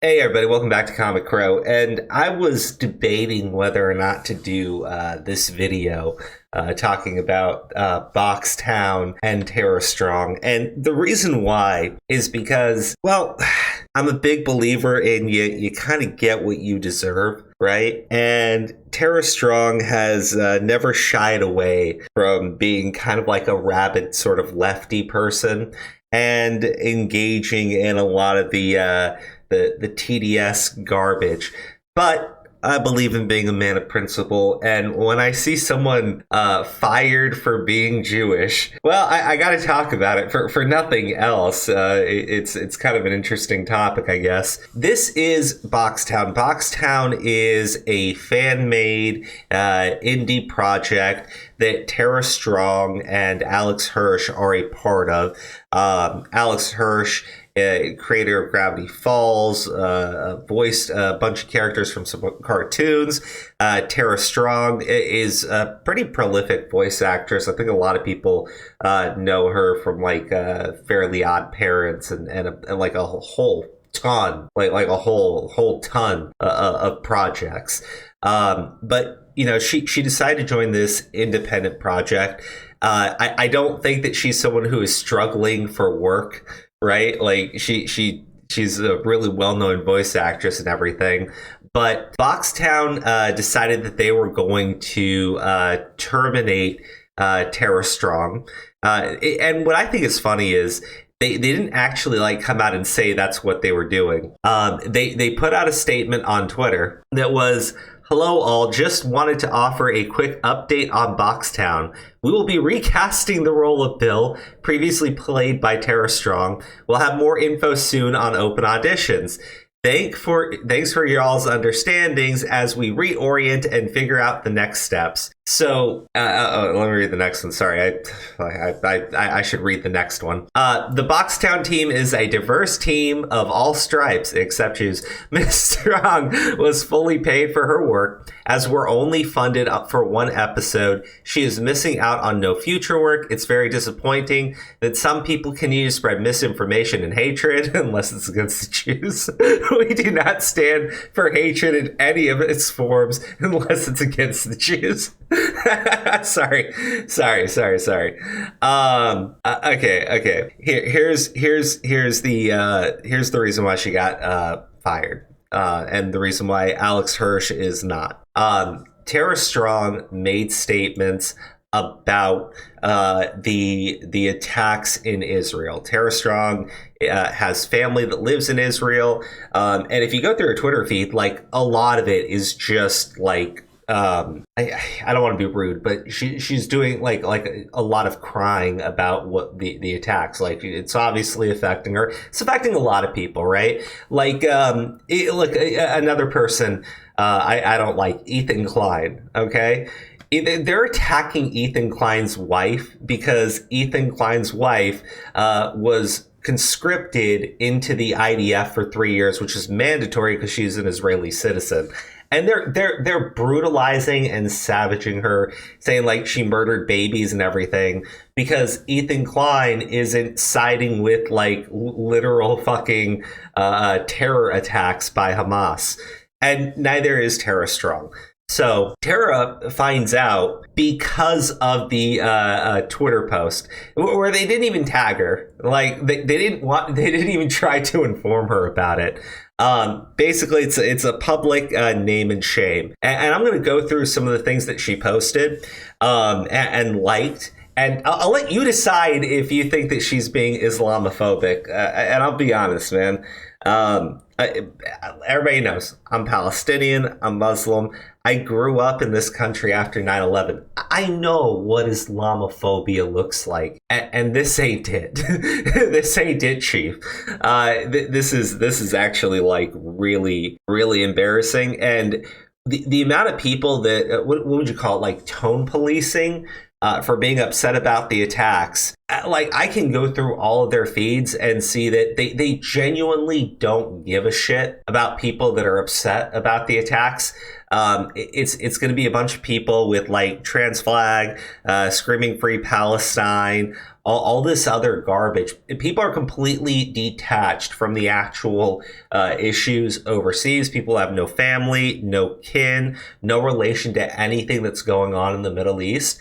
Hey everybody, welcome back to Comic Crow. And I was debating whether or not to do this video talking about Boxtown and Tara Strong. And the reason why is because, well, I'm a big believer in you kind of get what you deserve, right? And Tara Strong has never shied away from being kind of like a rabid sort of lefty person and engaging in a lot of the TDS garbage. But I believe in being a man of principle, and when I see someone fired for being Jewish, well, I got to talk about it for nothing else. It's kind of an interesting topic, I guess. This is Boxtown. Boxtown is a fan-made indie project that Tara Strong and Alex Hirsch are a part of. Alex Hirsch, creator of Gravity Falls, voiced a bunch of characters from some cartoons. Tara Strong is a pretty prolific voice actress. I think a lot of people know her from like Fairly Odd Parents and like a whole ton, like a whole ton of projects. But you know, she decided to join this independent project. I don't think that she's someone who is struggling for work, right? Like she's a really well-known voice actress and everything. But Boxtown decided that they were going to terminate Tara Strong. And what I think is funny is they didn't actually like come out and say that's what they were doing. They put out a statement on Twitter that was, "Hello all, just wanted to offer a quick update on Boxtown. We will be recasting the role of Bill, previously played by Tara Strong. We'll have more info soon on open auditions. Thanks for y'all's understandings as we reorient and figure out the next steps." So, let me read the next one. Sorry, I should read the next one. The Boxtown team is a diverse team of all stripes, except Jews. Miss Strong was fully paid for her work, as we're only funded up for one episode. She is missing out on no future work. It's very disappointing that some people continue to spread misinformation and hatred, unless it's against the Jews. We do not stand for hatred in any of its forms, unless it's against the Jews. sorry. Okay. Here's the reason why she got fired, and the reason why Alex Hirsch is not. Tara Strong made statements about the attacks in Israel. Tara Strong has family that lives in Israel, and if you go through her Twitter feed, like a lot of it is just like. I don't want to be rude, but she's doing like a lot of crying about what the attacks. Like, it's obviously affecting her. It's affecting a lot of people, right? Like another person I don't like, Ethan Klein. Okay. They're attacking Ethan Klein's wife because Ethan Klein's wife was conscripted into the IDF for 3 years, which is mandatory because she's an Israeli citizen. And they're brutalizing and savaging her, saying like she murdered babies and everything, because Ethan Klein isn't siding with like literal fucking terror attacks by Hamas. And neither is Tara Strong. So Tara finds out because of the Twitter post where they didn't even tag her. Like they didn't even try to inform her about it. Basically, it's a public name and shame. And I'm going to go through some of the things that she posted and liked. And I'll let you decide if you think that she's being Islamophobic. And I'll be honest, man. Everybody knows I'm Palestinian, I'm Muslim. I grew up in this country after 9/11. I know what Islamophobia looks like, and this ain't it. This ain't it, Chief. This is actually like really, really embarrassing. And the amount of people that what would you call it, like tone policing, for being upset about the attacks. Like, I can go through all of their feeds and see that they genuinely don't give a shit about people that are upset about the attacks. It's going to be a bunch of people with like trans flag, screaming free Palestine, all this other garbage. People are completely detached from the actual issues overseas. People have no family, no kin, no relation to anything that's going on in the Middle East.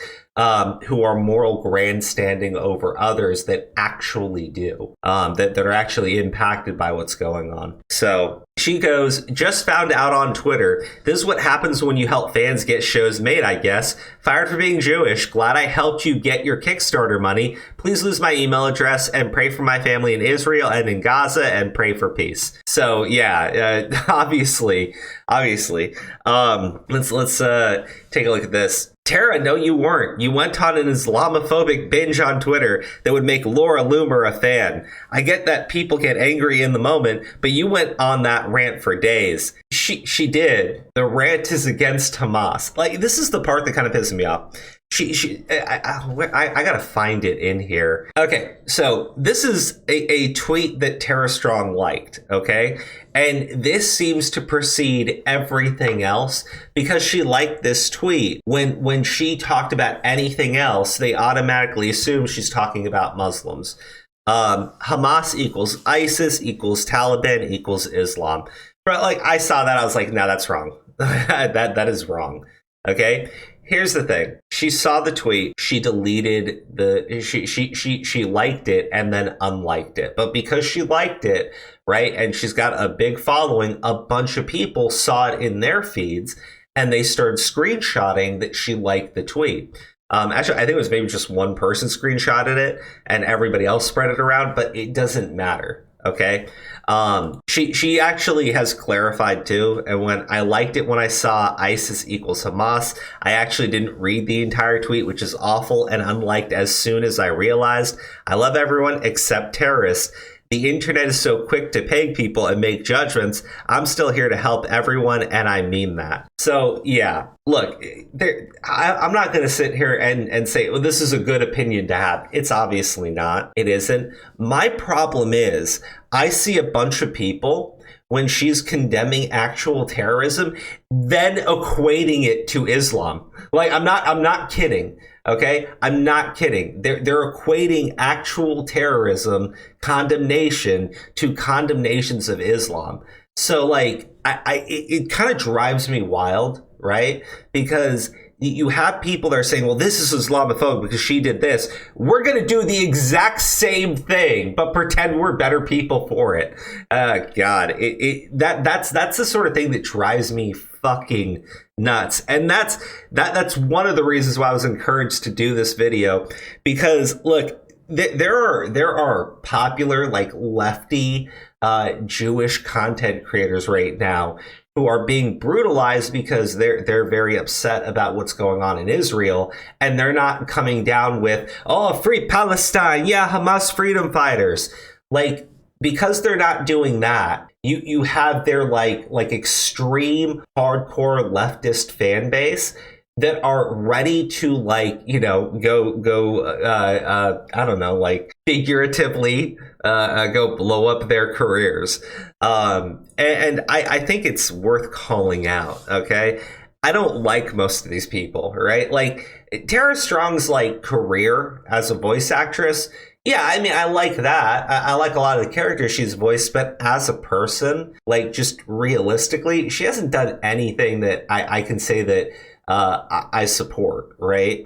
Who are moral grandstanding over others that actually do, that are actually impacted by what's going on. So she goes, just found out on Twitter. This is what happens when you help fans get shows made, I guess. Fired for being Jewish. Glad I helped you get your Kickstarter money. Please lose my email address and pray for my family in Israel and in Gaza and pray for peace. So yeah, obviously. Let's take a look at this. Tara, no, you weren't. You went on an Islamophobic binge on Twitter that would make Laura Loomer a fan. I get that people get angry in the moment, but you went on that rant for days. She did. The rant is against Hamas. Like, this is the part that kind of pisses me off. I gotta find it in here. Okay, so this is a tweet that Tara Strong liked, okay? And this seems to precede everything else because she liked this tweet. When she talked about anything else, they automatically assume she's talking about Muslims. Hamas equals ISIS equals Taliban equals Islam. But like, I saw that, I was like, no, that's wrong. that is wrong. Okay? Here's the thing. She saw the tweet. She deleted she liked it and then unliked it. But because she liked it, right, and she's got a big following, a bunch of people saw it in their feeds and they started screenshotting that she liked the tweet. Actually, I think it was maybe just one person screenshotted it and everybody else spread it around, but it doesn't matter. Okay. She actually has clarified too. And when I liked it when I saw ISIS equals Hamas, I actually didn't read the entire tweet, which is awful and unliked as soon as I realized. I love everyone except terrorists. The internet is so quick to peg people and make judgments. I'm still here to help everyone, and I mean that. So, yeah, look, I'm not going to sit here and say, well, this is a good opinion to have. It's obviously not. It isn't. My problem is I see a bunch of people when she's condemning actual terrorism, then equating it to Islam. Like, I'm not kidding. Okay, I'm not kidding. They're equating actual terrorism condemnation to condemnations of Islam. So like, it kind of drives me wild, right? Because you have people that are saying, well, this is Islamophobic because she did this. We're going to do the exact same thing, but pretend we're better people for it. God, that's the sort of thing that drives me fucking nuts. And that's one of the reasons why I was encouraged to do this video, because look, there are popular like lefty Jewish content creators right now who are being brutalized because they're very upset about what's going on in Israel, and they're not coming down with, oh, free Palestine, yeah, Hamas freedom fighters. Like, because they're not doing that, you have their like extreme hardcore leftist fan base that are ready to like, you know, go I don't know, like figuratively go blow up their careers. And I think it's worth calling out, okay? I don't like most of these people, right? Like, Tara Strong's like career as a voice actress, yeah, I mean, I like that. I like a lot of the characters she's voiced, but as a person, like, just realistically, she hasn't done anything that I can say that I support, right?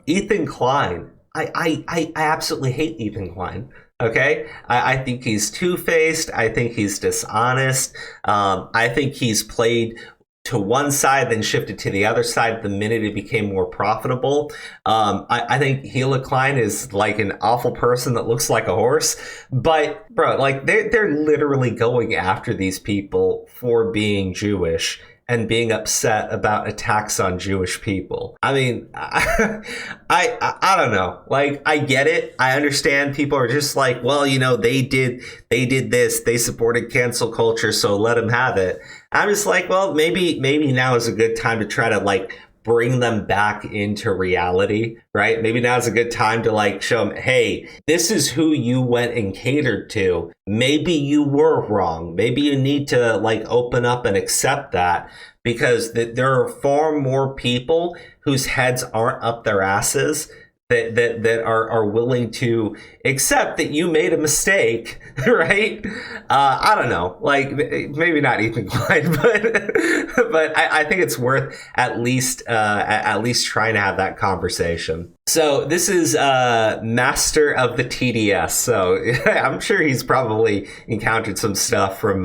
Ethan Klein, I absolutely hate Ethan Klein. Okay, I think he's two-faced. I think he's dishonest. I think he's played to one side, then shifted to the other side the minute it became more profitable. I think Hila Klein is like an awful person that looks like a horse. But bro, like they're literally going after these people for being Jewish and being upset about attacks on Jewish people. I mean, I don't know. Like, I get it. I understand people are just like, well, you know, they did this. They supported cancel culture, so let them have it. I'm just like, well, maybe now is a good time to try to like bring them back into reality, right? Maybe now's a good time to like show them, hey, this is who you went and catered to. Maybe you were wrong. Maybe you need to like open up and accept that, because there are far more people whose heads aren't up their asses that are willing to accept that you made a mistake, right? I don't know, like maybe not Ethan Klein, but I think it's worth at least trying to have that conversation. So this is Master of the TDS. So I'm sure he's probably encountered some stuff from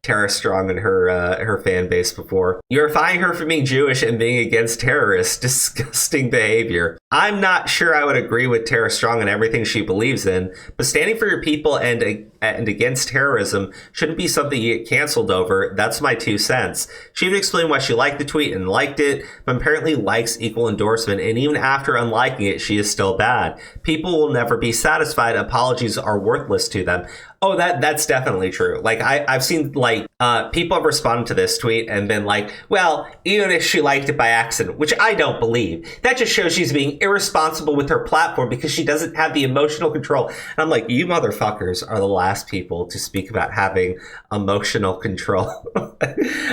Tara Strong and her fan base before. You're firing her for being Jewish and being against terrorists. Disgusting behavior. I'm not sure I would agree with Tara Strong and everything she believes in, but standing for your people and against terrorism shouldn't be something you get canceled over. That's my 2 cents. She even explained why she liked the tweet and liked it, but apparently likes equal endorsement, and even after unliking it, she is still bad. People will never be satisfied. Apologies are worthless to them. Oh, that's definitely true. Like I've seen like people have responded to this tweet and been like, well, even if she liked it by accident, which I don't believe, that just shows she's being irresponsible with her platform because she doesn't have the emotional control. And I'm like, you motherfuckers are the last people to speak about having emotional control.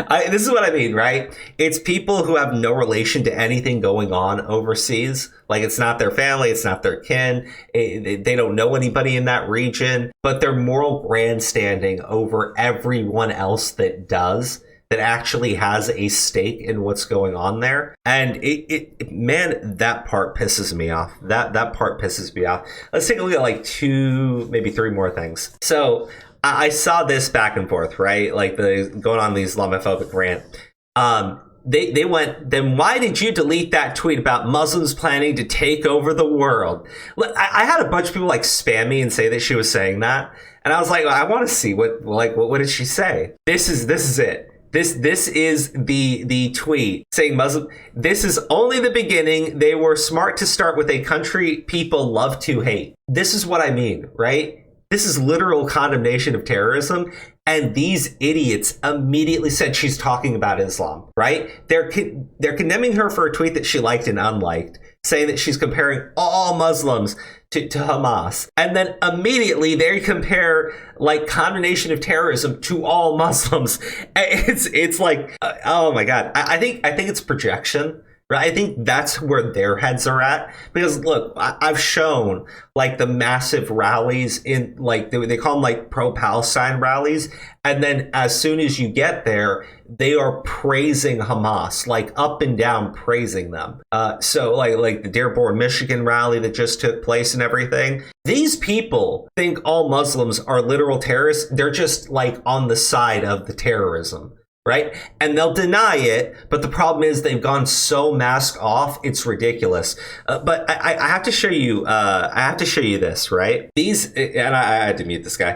This is what I mean, right? It's people who have no relation to anything going on overseas. Like it's not their family, it's not their kin. They don't know anybody in that region, but they're moral grandstanding over everyone else that does, that actually has a stake in what's going on there. And man, that part pisses me off. That part pisses me off. Let's take a look at like 2, maybe 3 more things. So I saw this back and forth, right? Like going on the Islamophobic rant. They went, then why did you delete that tweet about Muslims planning to take over the world? I had a bunch of people like spam me and say that she was saying that. And I was like, well, I want to see what did she say? This is it. This is the tweet saying Muslim. This is only the beginning. They were smart to start with a country people love to hate. This is what I mean, right? This is literal condemnation of terrorism. And these idiots immediately said she's talking about Islam, right? They're condemning her for a tweet that she liked and unliked, saying that she's comparing all Muslims to Hamas. And then immediately they compare like condemnation of terrorism to all Muslims. It's like, oh my God. I think it's projection. Right? I think that's where their heads are at. Because look, I've shown like the massive rallies in like, they call them like pro-Palestine rallies. And then as soon as you get there, they are praising Hamas, like up and down praising them. So like the Dearborn, Michigan rally that just took place and everything. These people think all Muslims are literal terrorists. They're just like on the side of the terrorism. Right? And they'll deny it, but the problem is they've gone so mask off, it's ridiculous. But I have to show you, this, right? These, and I had to mute this guy.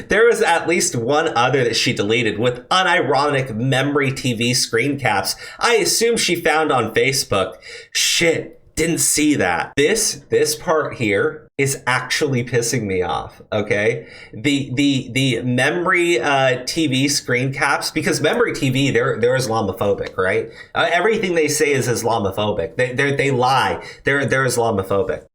There was at least one other that she deleted with unironic memory TV screen caps. I assume she found on Facebook. Shit, didn't see that. This part here is actually pissing me off. Okay, the memory TV screen caps, because memory TV they're Islamophobic, right? Everything they say is Islamophobic. They lie. They're Islamophobic.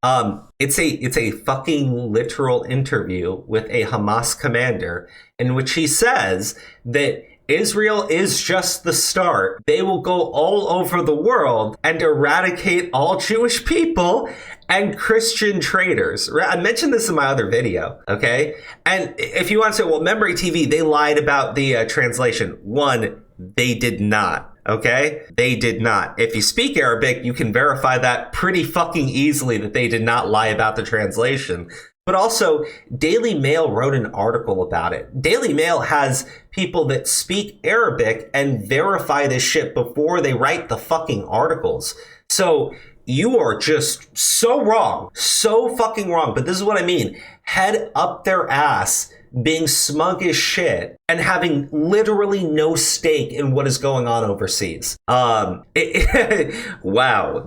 It's a fucking literal interview with a Hamas commander in which he says that Israel is just the start. They will go all over the world and eradicate all Jewish people and Christian traitors. I mentioned this in my other video, okay? And if you want to say, well, Memory TV, they lied about the translation. One, they did not, okay? They did not. If you speak Arabic, you can verify that pretty fucking easily that they did not lie about the translation. But also, Daily Mail wrote an article about it. Daily Mail has people that speak Arabic and verify this shit before they write the fucking articles. So you are just so wrong, so fucking wrong. But this is what I mean. Head up their ass, being smug as shit and having literally no stake in what is going on overseas. Wow,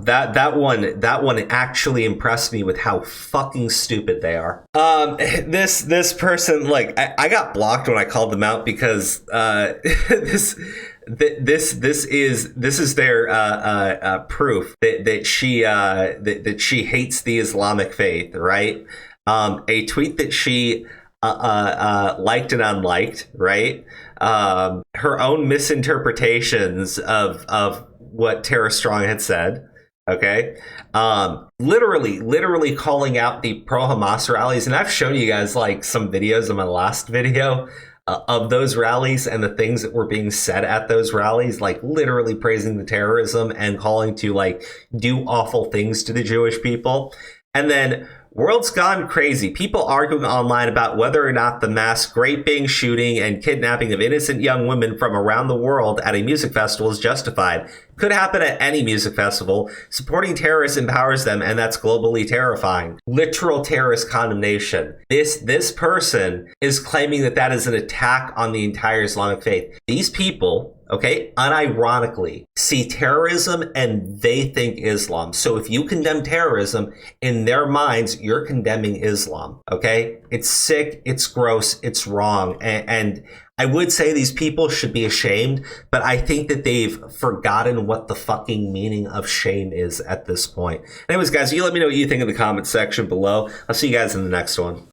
that one actually impressed me with how fucking stupid they are. This person, like, I got blocked when I called them out because This is their proof that she hates the Islamic faith, right? A tweet that she liked and unliked, right? Her own misinterpretations of what Tara Strong had said. Okay. Literally calling out the pro-Hamas rallies. And I've shown you guys like some videos in my last video of those rallies and the things that were being said at those rallies, like literally praising the terrorism and calling to like do awful things to the Jewish people. And then world's gone crazy. People arguing online about whether or not the mass raping, shooting, and kidnapping of innocent young women from around the world at a music festival is justified. Could happen at any music festival. Supporting terrorists empowers them, and that's globally terrifying. Literal terrorist condemnation. This person is claiming that that is an attack on the entire Islamic faith. These people, okay, unironically, see terrorism and they think Islam. So if you condemn terrorism, in their minds, you're condemning Islam, okay? It's sick, it's gross, it's wrong. And I would say these people should be ashamed, but I think that they've forgotten what the fucking meaning of shame is at this point. Anyways, guys, you let me know what you think in the comments section below. I'll see you guys in the next one.